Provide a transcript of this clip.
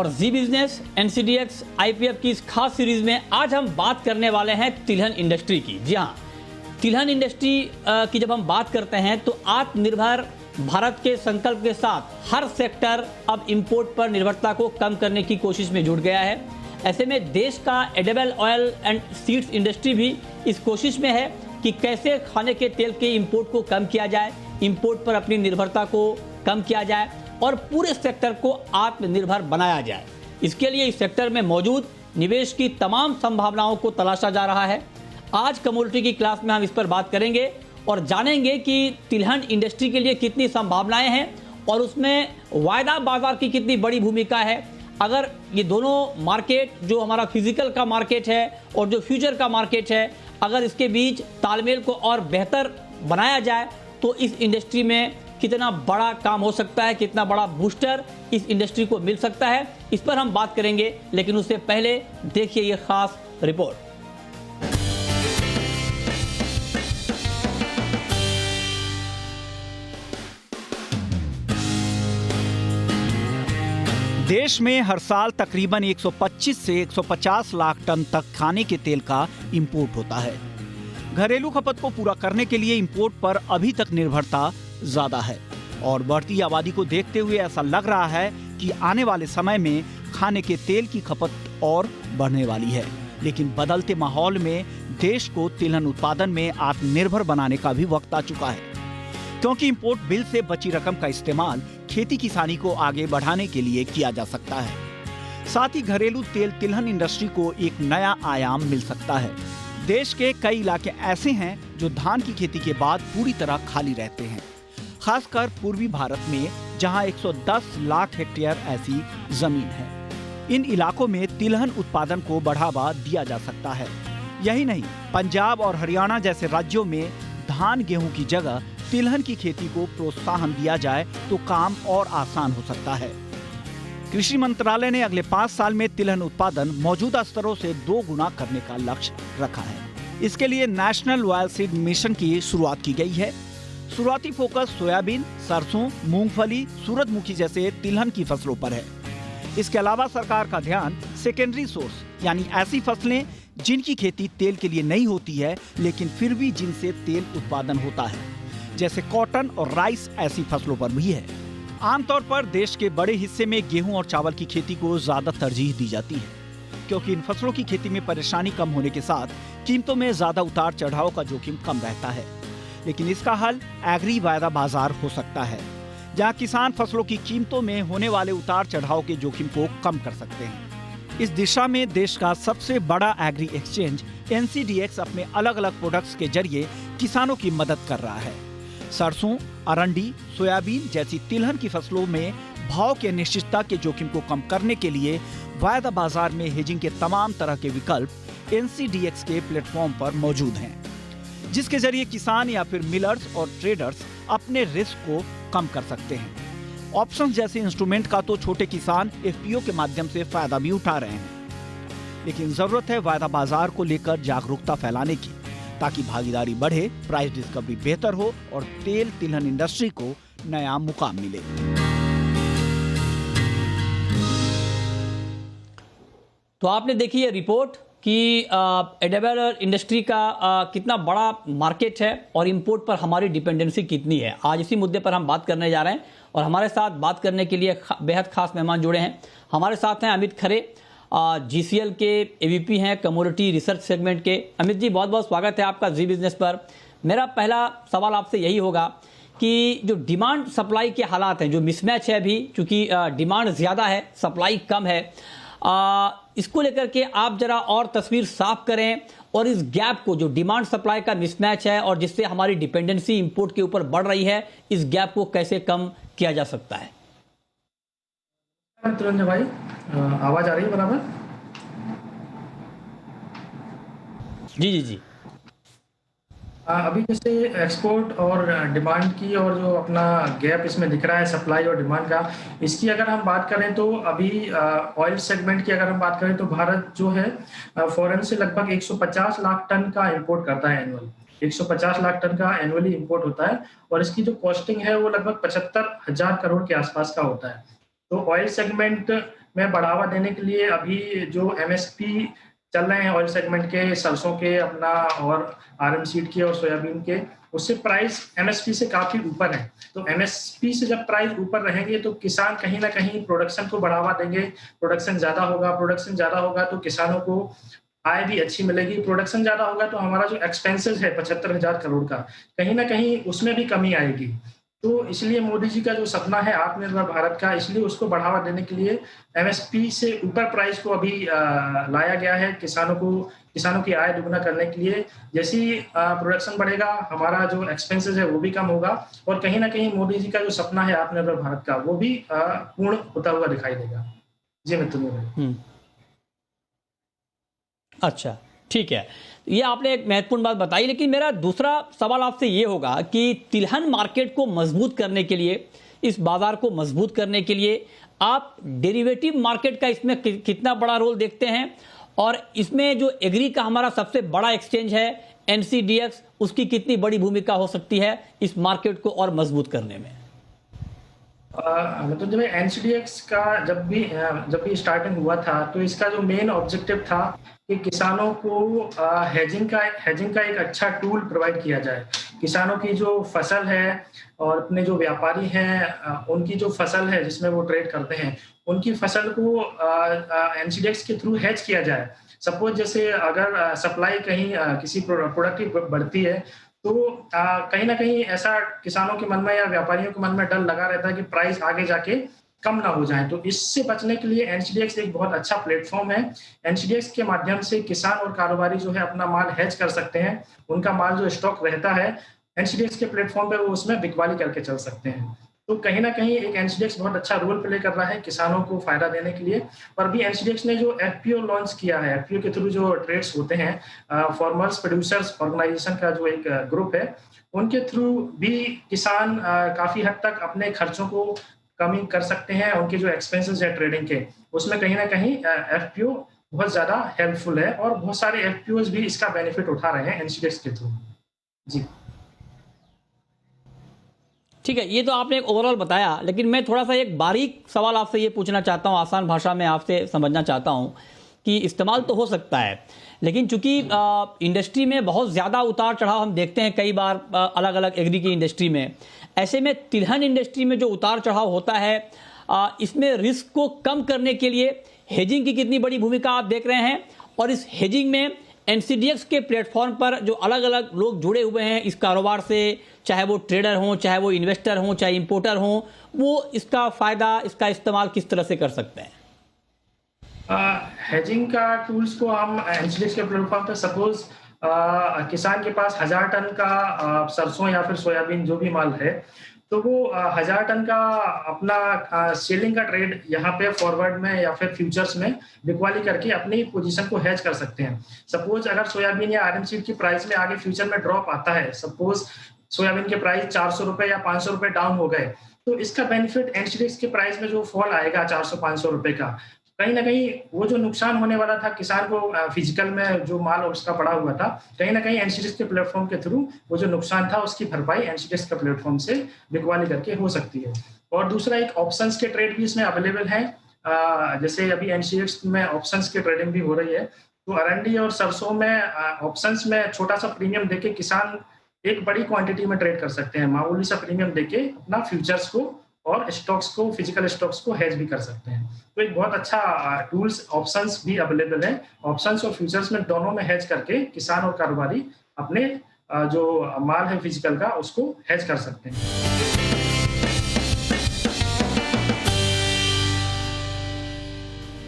और जी business NCDEX IPF की इस खास सीरीज में आज हम बात करने वाले हैं तिलहन इंडस्ट्री की। जी हाँ, तिलहन इंडस्ट्री की जब हम बात करते हैं तो आत्मनिर्भर भारत के संकल्प के साथ हर सेक्टर अब इंपोर्ट पर निर्भरता को कम करने की कोशिश में जुट गया है। ऐसे में देश का edible oil and seeds industry भी इस कोशिश में है कि कैसे खाने के तेल के इंपोर्ट को कम किया जाए, इंपोर्ट पर अपनी निर्भरता को कम किया जाए और पूरे सेक्टर को आत्मनिर्भर बनाया जाए। इसके लिए इस सेक्टर में मौजूद निवेश की तमाम संभावनाओं को तलाशा जा रहा है। आज कमोडिटी की क्लास में हम इस पर बात करेंगे और जानेंगे कि तिलहन इंडस्ट्री के लिए कितनी संभावनाएं हैं और उसमें वायदा बाजार की कितनी बड़ी भूमिका है। अगर ये दोनों मार्केट, जो हमारा फिजिकल का मार्केट है और जो फ्यूचर का मार्केट है, अगर इसके बीच तालमेल को और बेहतर बनाया जाए तो इस इंडस्ट्री में कितना बड़ा काम हो सकता है, कितना बड़ा बूस्टर इस इंडस्ट्री को मिल सकता है, इस पर हम बात करेंगे। लेकिन उससे पहले देखिए ये खास रिपोर्ट। देश में हर साल तकरीबन 125 से 150 लाख टन तक खाने के तेल का इंपोर्ट होता है। घरेलू खपत को पूरा करने के लिए इंपोर्ट पर अभी तक निर्भरता ज्यादा है और बढ़ती आबादी को देखते हुए ऐसा लग रहा है कि आने वाले समय में खाने के तेल की खपत और बढ़ने वाली है। लेकिन बदलते माहौल में देश को तिलहन उत्पादन में आत्मनिर्भर बनाने का भी वक्त आ चुका है, क्योंकि इंपोर्ट बिल से बची रकम का इस्तेमाल खेती किसानी को आगे बढ़ाने के लिए किया जा सकता है। साथ ही घरेलू तेल तिलहन इंडस्ट्री को एक नया आयाम मिल सकता है। देश के कई इलाके ऐसे हैं जो धान की खेती के बाद पूरी तरह खाली रहते हैं, खासकर पूर्वी भारत में जहां 110 लाख हेक्टेयर ऐसी जमीन है। इन इलाकों में तिलहन उत्पादन को बढ़ावा दिया जा सकता है। यही नहीं, पंजाब और हरियाणा जैसे राज्यों में धान गेहूं की जगह तिलहन की खेती को प्रोत्साहन दिया जाए तो काम और आसान हो सकता है। कृषि मंत्रालय ने अगले 5 साल में तिलहन उत्पादन मौजूदा स्तरों से 2 गुना करने का लक्ष्य रखा है। इसके लिए नेशनल ऑयल सीड मिशन की शुरुआत की गई है। शुरुआती फोकस सोयाबीन, सरसों, मूंगफली, सूरजमुखी जैसे तिलहन की फसलों पर है। इसके अलावा सरकार का ध्यान सेकेंडरी सोर्स यानी ऐसी फसलें जिनकी खेती तेल के लिए नहीं होती है लेकिन फिर भी जिनसे तेल उत्पादन होता है, जैसे कॉटन और राइस ऐसी फसलों पर भी है। आमतौर पर देश के बड़े हिस्से में गेहूं और चावल की खेती को ज्यादा तरजीह दी जाती है, क्योंकि इन फसलों की खेती में परेशानी कम होने के साथ कीमतों में ज्यादा उतार चढ़ाव का जोखिम कम रहता है। लेकिन इसका हल एग्री वायदा बाजार हो सकता है, जहां किसान फसलों की कीमतों में होने वाले उतार चढ़ाव के जोखिम को कम कर सकते हैं। इस दिशा में देश का सबसे बड़ा एग्री एक्सचेंज एनसीडीएक्स अपने अलग अलग प्रोडक्ट्स के जरिए किसानों की मदद कर रहा है। सरसों, अरंडी, सोयाबीन जैसी तिलहन की फसलों में भाव की अनिश्चितता के जोखिम को कम करने के लिए वायदा बाजार में हेजिंग के तमाम तरह के विकल्प एनसीडीएक्स के प्लेटफॉर्म पर मौजूद हैं, जिसके जरिए किसान या फिर मिलर्स और ट्रेडर्स अपने रिस्क को कम कर सकते हैं। ऑप्शन जैसे इंस्ट्रूमेंट का तो छोटे किसान एफपीओ के माध्यम से फायदा भी उठा रहे हैं, लेकिन जरूरत है वायदा बाजार को लेकर जागरूकता फैलाने की, ताकि भागीदारी बढ़े, प्राइस डिस्कवरी बेहतर हो और तेल तिलहन इंडस्ट्री को नया मुकाम मिले। तो आपने देखी ये रिपोर्ट कि एडिबल इंडस्ट्री का कितना बड़ा मार्केट है और इंपोर्ट पर हमारी डिपेंडेंसी कितनी है। आज इसी मुद्दे पर हम बात करने जा रहे हैं और हमारे साथ बात करने के लिए बेहद खास मेहमान जुड़े हैं। हमारे साथ हैं अमित खरे, जीसीएल के एवीपी हैं कमोडिटी रिसर्च सेगमेंट के। अमित जी, बहुत बहुत स्वागत है आपका जी बिजनेस पर। मेरा पहला सवाल आपसे यही होगा कि जो डिमांड सप्लाई के हालात हैं, जो मिसमैच है अभी, चूंकि डिमांड ज़्यादा है सप्लाई कम है, इसको लेकर के आप जरा और तस्वीर साफ करें और इस गैप को, जो डिमांड सप्लाई का मिसमैच है और जिससे हमारी डिपेंडेंसी इंपोर्ट के ऊपर बढ़ रही है, इस गैप को कैसे कम किया जा सकता है। तुरंत भाई, आवाज आ रही है बराबर? जी जी जी। अभी जैसे एक्सपोर्ट और डिमांड की और जो अपना गैप इसमें दिख रहा है सप्लाई और डिमांड का, इसकी अगर हम बात करें तो अभी ऑयल सेगमेंट की अगर हम बात करें तो भारत जो है फॉरेन से लगभग 150 लाख टन का इंपोर्ट करता है एनुअल। 150 लाख टन का एनुअली इंपोर्ट होता है और इसकी जो कॉस्टिंग है वो लगभग 75,000 करोड़ के आसपास का होता है। तो ऑयल सेगमेंट में बढ़ावा देने के लिए अभी जो एमएसपी चल रहे हैं ऑयल सेगमेंट के, सरसों के अपना और आरएम सीड के और सोयाबीन के, उससे प्राइस एमएसपी से काफी ऊपर है। तो एमएसपी से जब प्राइस ऊपर रहेंगे तो किसान कहीं ना कहीं प्रोडक्शन को बढ़ावा देंगे, प्रोडक्शन ज्यादा होगा तो किसानों को आय भी अच्छी मिलेगी। प्रोडक्शन ज्यादा होगा तो हमारा जो एक्सपेंसेस है 75,000 करोड़ का, कहीं ना कहीं उसमें भी कमी आएगी। तो इसलिए मोदी जी का जो सपना है आत्मनिर्भर भारत का, इसलिए उसको बढ़ावा देने के लिए एमएसपी से ऊपर प्राइस को अभी लाया गया है किसानों की आय दुगना करने के लिए। जैसे ही प्रोडक्शन बढ़ेगा हमारा जो एक्सपेंसेस है वो भी कम होगा और कहीं ना कहीं मोदी जी का जो सपना है आत्मनिर्भर भारत का वो भी पूर्ण होता हुआ दिखाई देगा। जी मिथुन भाई। अच्छा, ठीक है, ये आपने एक महत्वपूर्ण बात बताई, लेकिन मेरा दूसरा सवाल आपसे ये होगा कि तिलहन मार्केट को मजबूत करने के लिए, इस बाजार को मजबूत करने के लिए आप डेरिवेटिव मार्केट का इसमें कितना बड़ा रोल देखते हैं, और इसमें जो एग्री का हमारा सबसे बड़ा एक्सचेंज है एनसीडीएक्स, उसकी कितनी बड़ी भूमिका हो सकती है इस मार्केट को और मजबूत करने में? मतलब जब एनसीडीएक्स का जब भी स्टार्टिंग हुआ था तो इसका जो मेन ऑब्जेक्टिव था कि किसानों को हेजिंग का एक अच्छा टूल प्रोवाइड किया जाए। किसानों की जो फसल है और अपने जो व्यापारी हैं उनकी जो फसल है जिसमें वो ट्रेड करते हैं, उनकी फसल को एनसीडीएक्स के थ्रू हेज किया जाए। सपोज जैसे अगर सप्लाई कहीं किसी प्रोडक्ट की बढ़ती है तो कहीं ना कहीं ऐसा किसानों के मन में या व्यापारियों के मन में डर लगा रहता है कि प्राइस आगे जाके कम ना हो जाए। तो इससे बचने के लिए एनसीडीएक्स एक बहुत अच्छा प्लेटफॉर्म है। एनसीडीएक्स के माध्यम से किसान और कारोबारी जो है अपना माल हेज कर सकते हैं। उनका माल जो स्टॉक रहता है एनसीडीएक्स के प्लेटफॉर्म पे वो उसमें बिकवाली करके चल सकते हैं। तो कहीं ना कहीं एक एनसीडीएक्स बहुत अच्छा रोल प्ले कर रहा है किसानों को फायदा देने के लिए। और भी एनसीडीएक्स ने जो एफपीओ लॉन्च किया है, एफपीओ के थ्रू जो ट्रेड्स होते हैं, फार्मर्स प्रोड्यूसर्स ऑर्गेनाइजेशन का जो एक ग्रुप है, उनके थ्रू भी किसान काफी हद तक अपने खर्चों को कमी कर सकते हैं। उनके जो एक्सपेंसेस है ट्रेडिंग के, उसमें कहीं ना कहीं एफपीओ बहुत ज्यादा हेल्पफुल है और बहुत सारे एफपीओ भी इसका बेनिफिट उठा रहे हैं एनसीडीएक्स के थ्रू। जी ठीक है, ये तो आपने एक ओवरऑल बताया, लेकिन मैं थोड़ा सा एक बारीक सवाल आपसे ये पूछना चाहता हूँ, आसान भाषा में आपसे समझना चाहता हूँ कि इस्तेमाल तो हो सकता है, लेकिन चूंकि इंडस्ट्री में बहुत ज़्यादा उतार चढ़ाव हम देखते हैं कई बार अलग अलग एग्री की इंडस्ट्री में, ऐसे में तिलहन इंडस्ट्री में जो उतार चढ़ाव होता है इसमें रिस्क को कम करने के लिए हेजिंग की कितनी बड़ी भूमिका आप देख रहे हैं, और इस हेजिंग में एनसीडीएक्स के प्लेटफॉर्म पर जो अलग अलग लोग जुड़े हुए हैं इस कारोबार से, चाहे वो ट्रेडर हों, चाहे वो इन्वेस्टर हों, चाहे इंपोर्टर हों, वो इसका फायदा, इसका इस्तेमाल किस तरह से कर सकते हैं? हेजिंग का टूल्स को हम एनसीडीएक्स के प्लेटफॉर्म पे सपोज किसान के पास 1000 टन का सरसों या फिर सोयाबीन जो भी माल है, तो वो 1000 टन का अपना सेलिंग का ट्रेड यहाँ पे फॉरवर्ड में या फिर फ्यूचर्स में बिकवाली करके अपनी पोजीशन को हेज कर सकते हैं। सपोज अगर सोयाबीन या आरएम सीड की प्राइस में आगे फ्यूचर में ड्रॉप आता है, सपोज सोयाबीन के प्राइस 400 रुपए या 500 रुपए डाउन हो गए, तो इसका बेनिफिट एनसीडीएक्स के प्राइस में जो फॉल आएगा 400-500 रुपए का, कहीं ना कहीं वो जो नुकसान होने वाला था किसान को फिजिकल में जो माल उसका पड़ा हुआ था, कहीं ना कहीं एनसीडीएक्स के प्लेटफॉर्म के थ्रू वो जो नुकसान था उसकी भरपाई एनसीडीएक्स के प्लेटफॉर्म से बिकवाली करके हो सकती है। और दूसरा एक ऑप्शंस के ट्रेड भी इसमें अवेलेबल है। जैसे अभी एनसीडीएक्स में ऑप्शंस की ट्रेडिंग भी हो रही है, तो अरंडी और सरसों में ऑप्शंस में छोटा सा प्रीमियम देके किसान एक बड़ी क्वांटिटी में ट्रेड कर सकते हैं। मामूली सा प्रीमियम देके अपना फ्यूचर्स को और स्टॉक्स को, फिजिकल स्टॉक्स को हेज भी कर सकते हैं। तो एक बहुत अच्छा टूल्स ऑप्शंस भी अवेलेबल है। ऑप्शंस और फ्यूचर्स में दोनों में हेज करके किसान और कारोबारी अपने जो माल है फिजिकल का उसको हेज कर सकते हैं।